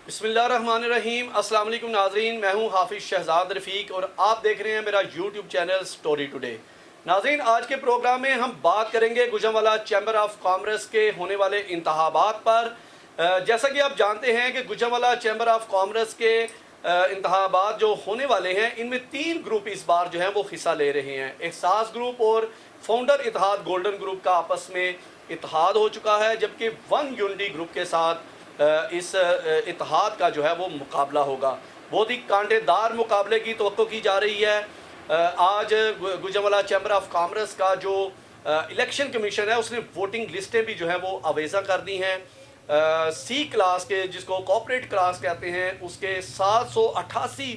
बिस्मिल्लाहिर्रहमानिर्रहीम। अस्सलाम वालेकुम नाज़रीन, मैं हूं हाफिज़ शहजाद रफ़ीक और आप देख रहे हैं मेरा यूट्यूब चैनल स्टोरी टुडे। नाज़रीन, आज के प्रोग्राम में हम बात करेंगे गुजरांवाला चैम्बर ऑफ कॉमर्स के होने वाले इंतखाबात पर। जैसा कि आप जानते हैं कि गुजरांवाला चैम्बर ऑफ कॉमर्स के इंतखाबात जो होने वाले हैं, इनमें 3 ग्रुप इस बार जो हैं वो हिस्सा ले रहे हैं। एहसास ग्रुप और फाउंडर इत्तेहाद गोल्डन ग्रुप का आपस में इत्तेहाद हो चुका है, जबकि वन यूनिटी ग्रुप के साथ इस इत्तेहाद का जो है वो मुकाबला होगा। बहुत ही कांटेदार मुकाबले की तवक्को की जा रही है। आज गुजरांवाला चैम्बर ऑफ कॉमर्स का जो इलेक्शन कमीशन है उसने वोटिंग लिस्टें भी जो है वो अवेज़ा कर दी हैं। सी क्लास के, जिसको कॉर्पोरेट क्लास कहते हैं, उसके 788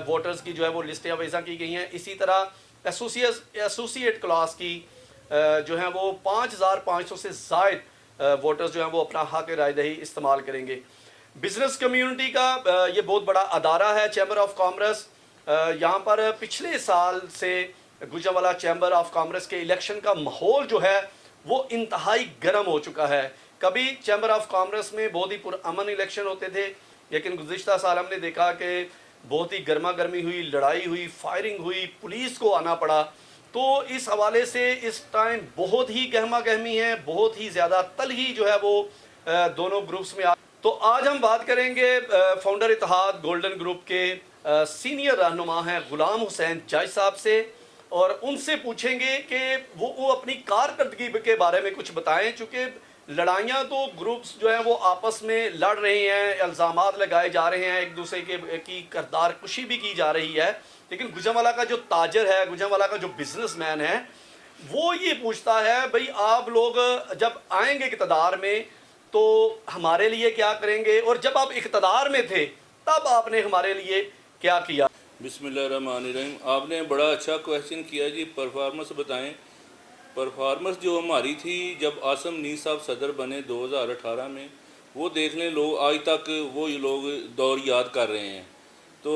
वोटर्स की जो है वो लिस्टें अवेज़ा की गई हैं। इसी तरह एसोसिएट क्लास की जो है वो 5500 से ज़ायद वोटर्स जो हैं वो अपना हक रायदही इस्तेमाल करेंगे। बिज़नेस कम्युनिटी का ये बहुत बड़ा अदारा है चैम्बर ऑफ कॉमर्स। यहाँ पर पिछले साल से गुजरांवाला चैम्बर ऑफ कॉमर्स के इलेक्शन का माहौल जो है वो इंतहाई गर्म हो चुका है। कभी चैम्बर ऑफ कॉमर्स में बहुत ही पुरअमन इलेक्शन होते थे, लेकिन गुज़िश्ता साल हमने देखा कि बहुत ही गर्मा गर्मी हुई, लड़ाई हुई, फायरिंग हुई, पुलिस को आना पड़ा। तो इस हवाले से इस टाइम बहुत ही गहमा गहमी है, बहुत ही ज़्यादा तलही जो है वो दोनों ग्रुप्स में। तो आज हम बात करेंगे फाउंडर इत्तेहाद गोल्डन ग्रुप के सीनियर रहनुमा हैं गुलाम हुसैन जायद साहब से, और उनसे पूछेंगे कि वो अपनी कारकर्दगी के बारे में कुछ बताएं। चूँकि लड़ाइयाँ तो ग्रुप्स जो हैं वो आपस में लड़ रहे हैं, इल्ज़ामात लगाए जा रहे हैं, एक दूसरे की किरदार कुशी भी की जा रही है, लेकिन गुजरांवाला का जो ताजर है, गुजरांवाला का जो बिजनेसमैन है, वो ये पूछता है भाई आप लोग जब आएंगे इक़्तिदार में तो हमारे लिए क्या करेंगे, और जब आप इक़्तिदार में थे तब आपने हमारे लिए क्या किया। बिस्मिल्लाहिर्रहमानिर्रहीम। आपने बड़ा अच्छा क्वेश्चन किया जी। परफॉर्मेंस बताएं। परफॉर्मेंस जो हमारी थी जब आसम नीस साहब सदर बने 2018 में, वो देख लें लोग आज तक वो लोग दौर याद कर रहे हैं। तो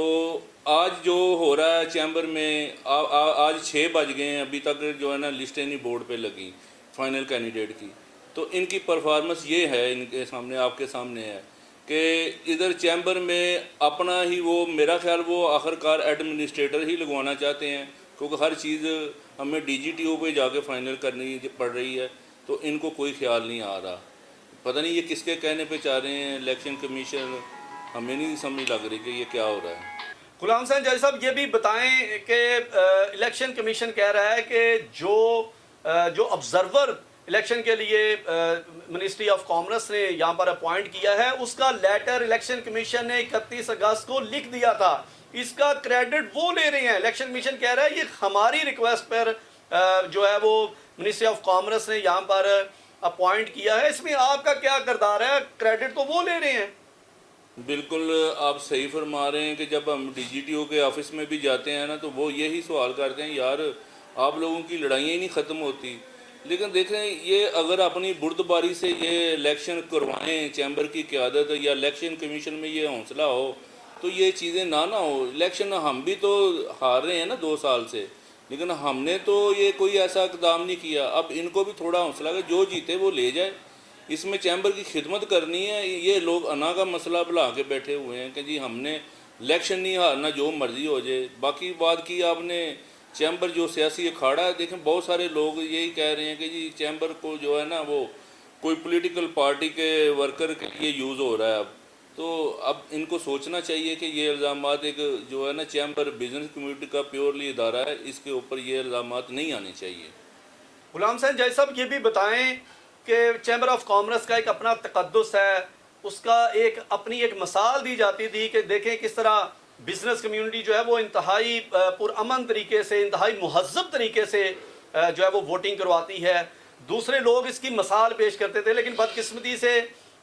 आज जो हो रहा है चैम्बर में, आज 6 बज गए हैं, अभी तक जो है ना लिस्टें नहीं बोर्ड पे लगी फाइनल कैंडिडेट की। तो इनकी परफॉर्मेंस ये है, इनके सामने आपके सामने है कि इधर चैम्बर में अपना ही वो, मेरा ख्याल वो आखिरकार एडमिनिस्ट्रेटर ही लगवाना चाहते हैं, क्योंकि हर चीज़ हमें DGTO पे जाके फाइनल करनी पड़ रही है। तो इनको कोई ख्याल नहीं आ रहा, पता नहीं ये किसके कहने पे चाह रहे हैं। इलेक्शन कमीशन हमें नहीं समझ लग रही कि ये क्या हो रहा है। गुलाम हुसैन जायद साहब, ये भी बताएं कि इलेक्शन कमीशन कह रहा है कि जो ऑब्जर्वर इलेक्शन के लिए मिनिस्ट्री ऑफ कॉमर्स ने यहाँ पर अपॉइंट किया है, उसका लेटर इलेक्शन कमीशन ने 31 अगस्त को लिख दिया था। इसका क्रेडिट वो ले रहे हैं। इलेक्शन कमीशन कह रहा है ये हमारी रिक्वेस्ट पर जो है वो मिनिस्ट्री ऑफ कॉमर्स ने यहाँ पर अपॉइंट किया है। इसमें आपका क्या किरदार है? क्रेडिट तो वो ले रहे हैं। बिल्कुल आप सही फरमा रहे हैं कि जब हम DGTO के ऑफिस में भी जाते हैं ना, तो वो यही सवाल करते हैं, यार आप लोगों की लड़ाइयाँ ही नहीं ख़त्म होती। लेकिन देख रहे हैं, ये अगर अपनी बुर्दबारी से ये इलेक्शन करवाएं, चैम्बर की क़यादत या इलेक्शन कमीशन में ये हौसला हो, तो ये चीज़ें ना हो। इलेक्शन हम भी तो हार रहे हैं ना 2 साल से, लेकिन हमने तो ये कोई ऐसा इक़दाम नहीं किया। अब इनको भी थोड़ा हौसला है, जो जीते वो ले जाए। इसमें चैम्बर की खिदमत करनी है। ये लोग अना का मसला बुला के बैठे हुए हैं कि जी हमने इलेक्शन नहीं हारना, जो मर्ज़ी हो जाए। बाकी बात की आपने चैम्बर जो सियासी अखाड़ा है, देखें बहुत सारे लोग यही कह रहे हैं कि जी चैम्बर को जो है ना वो कोई पॉलिटिकल पार्टी के वर्कर के लिए यूज़ हो रहा है। तो अब इनको सोचना चाहिए कि ये इल्ज़ामात, एक जो है ना चैम्बर बिजनेस कम्युनिटी का प्योरली इदारा है, इसके ऊपर ये इल्ज़ामात नहीं आने चाहिए। गुलाम हुसैन जायद साहब, ये भी बताएं कि चैम्बर ऑफ कॉमर्स का एक अपना तकद्दुस है, उसका एक अपनी एक मिसाल दी जाती थी कि देखें किस तरह बिज़नेस कम्युनिटी जो है वो इंतहाई पुरअमन तरीके से, इंतहाई महज़्ज़ब तरीके से जो है वो वोटिंग करवाती है। दूसरे लोग इसकी मिसाल पेश करते थे, लेकिन बदकिस्मती से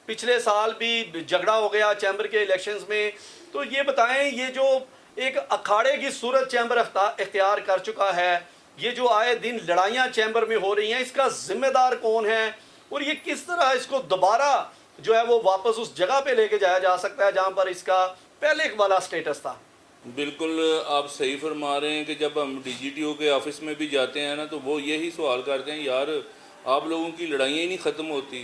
पिछले साल भी झगड़ा हो गया चैम्बर के इलेक्शंस में। तो ये बताएं, ये जो एक अखाड़े की सूरत चैम्बर इख्तियार कर चुका है, ये जो आए दिन लड़ाइयाँ चैम्बर में हो रही हैं, इसका ज़िम्मेदार कौन है, और ये किस तरह इसको दोबारा जो है वो वापस उस जगह पे लेके जाया जा सकता है जहाँ पर इसका पहले वाला स्टेटस था। बिल्कुल आप सही फरमा रहे हैं कि जब हम DGTO के ऑफिस में भी जाते हैं ना, तो वो यही सवाल करते हैं, यार आप लोगों की लड़ाइयाँ ही नहीं ख़त्म होती।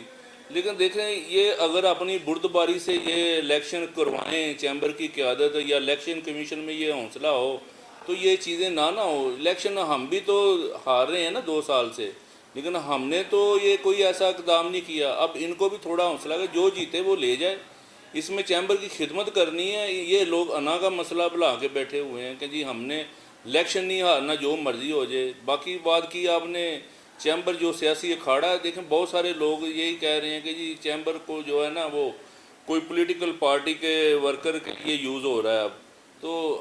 लेकिन देख रहे हैं ये अगर अपनी बुर्दबारी से ये इलेक्शन करवाएं, चैम्बर की क़यादत या इलेक्शन कमीशन में ये हौसला हो तो ये चीज़ें ना हो। इलेक्शन हम भी तो हार रहे हैं ना 2 साल से, लेकिन हमने तो ये कोई ऐसा इक़दाम नहीं किया। अब इनको भी थोड़ा हौसला है, जो जीते वो ले जाए। इसमें चैम्बर की खिदमत करनी है। ये लोग अना का मसला बुला के बैठे हुए हैं कि जी हमने इलेक्शन नहीं हारना, जो मर्ज़ी हो जाए। बाकी बात की आपने चैम्बर जो सियासी अखाड़ा है, देखें बहुत सारे लोग यही कह रहे हैं कि जी चैम्बर को जो है ना वो कोई पॉलिटिकल पार्टी के वर्कर के लिए यूज़ हो रहा है। अब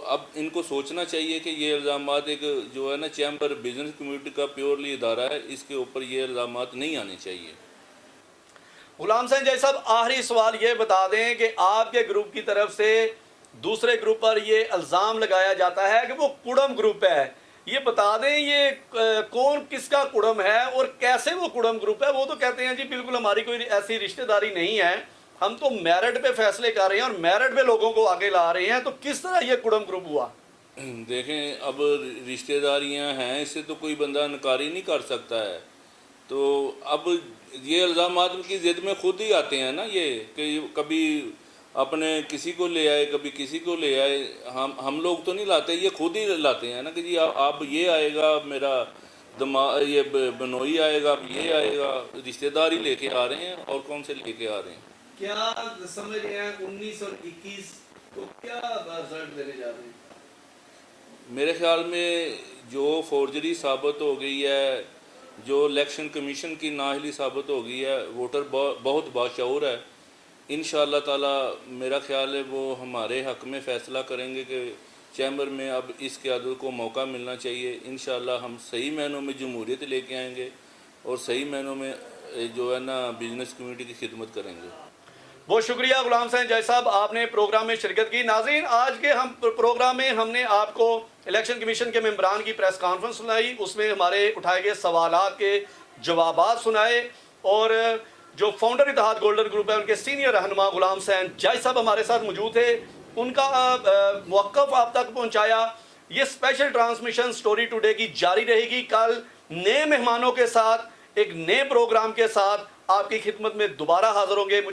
अब इनको सोचना चाहिए कि ये इल्ज़ामात एक जो है ना चैम्बर बिजनेस कम्युनिटी का प्योरली इदारा है, इसके ऊपर ये इल्ज़ामात नहीं आने चाहिए। गुलाम हुसैन जय साहब, आखिरी सवाल ये बता दें कि आपके ग्रुप की तरफ से दूसरे ग्रुप पर ये इल्ज़ाम लगाया जाता है कि वो कुड़म ग्रुप है। ये बता दें ये कौन किसका कुड़म है और कैसे वो कुड़म ग्रुप है। वो तो कहते हैं जी बिल्कुल हमारी कोई ऐसी रिश्तेदारी नहीं है, हम तो मेरिट पे फैसले कर रहे हैं और मेरिट पे लोगों को आगे ला रहे हैं। तो किस तरह ये कुड़म ग्रुप हुआ? देखें अब रिश्तेदारियां हैं, इससे तो कोई बंदा इनकारी नहीं कर सकता है। तो अब ये इल्ज़ामात की ज़िद में खुद ही आते हैं ना ये कि कभी अपने किसी को ले आए, कभी किसी को ले आए। हम लोग तो नहीं लाते, ये खुद ही लाते हैं ना कि जी आप ये आएगा, मेरा दिमाग ये बनोई आएगा, अब ये आएगा। रिश्तेदारी लेके आ रहे हैं और कौन से लेके आ रहे हैं। क्या समझ रहे हैं 19 और 21 को क्या रिजल्ट देने जा रहे हैं? मेरे ख्याल में जो फोर्जरी साबित हो गई है, जो इलेक्शन कमीशन की नाअहली साबित हो गई है, वोटर बहुत बाशऊर है। इंशाअल्लाह ताला मेरा ख्याल है वो हमारे हक़ में फ़ैसला करेंगे कि चैम्बर में अब इस क़यादत को मौका मिलना चाहिए। इंशाअल्लाह हम सही मायनों में जमहूरियत लेके आएंगे और सही मायनों में जो है ना बिजनेस कम्युनिटी की खिदमत करेंगे। बहुत शुक्रिया गुलाम हुसैन जय साहब, आपने प्रोग्राम में शिरकत की। नाज़रीन, आज के हम प्रोग्राम में हमने आपको इलेक्शन कमीशन के मेंबरान की प्रेस कॉन्फ्रेंस सुनाई, उसमें हमारे उठाए गए सवालात के जवाबात सुनाए और जो फाउंडर इत्तेहाद गोल्डन ग्रुप है उनके सीनियर रहनुमा गुलाम हुसैन जय साहब हमारे साथ मौजूद थे, उनका मौक़िफ़ आप तक पहुँचाया। ये स्पेशल ट्रांसमिशन स्टोरी टुडे की जारी रहेगी। कल नए मेहमानों के साथ, एक नए प्रोग्राम के साथ आपकी खिदमत में दोबारा हाजिर होंगे।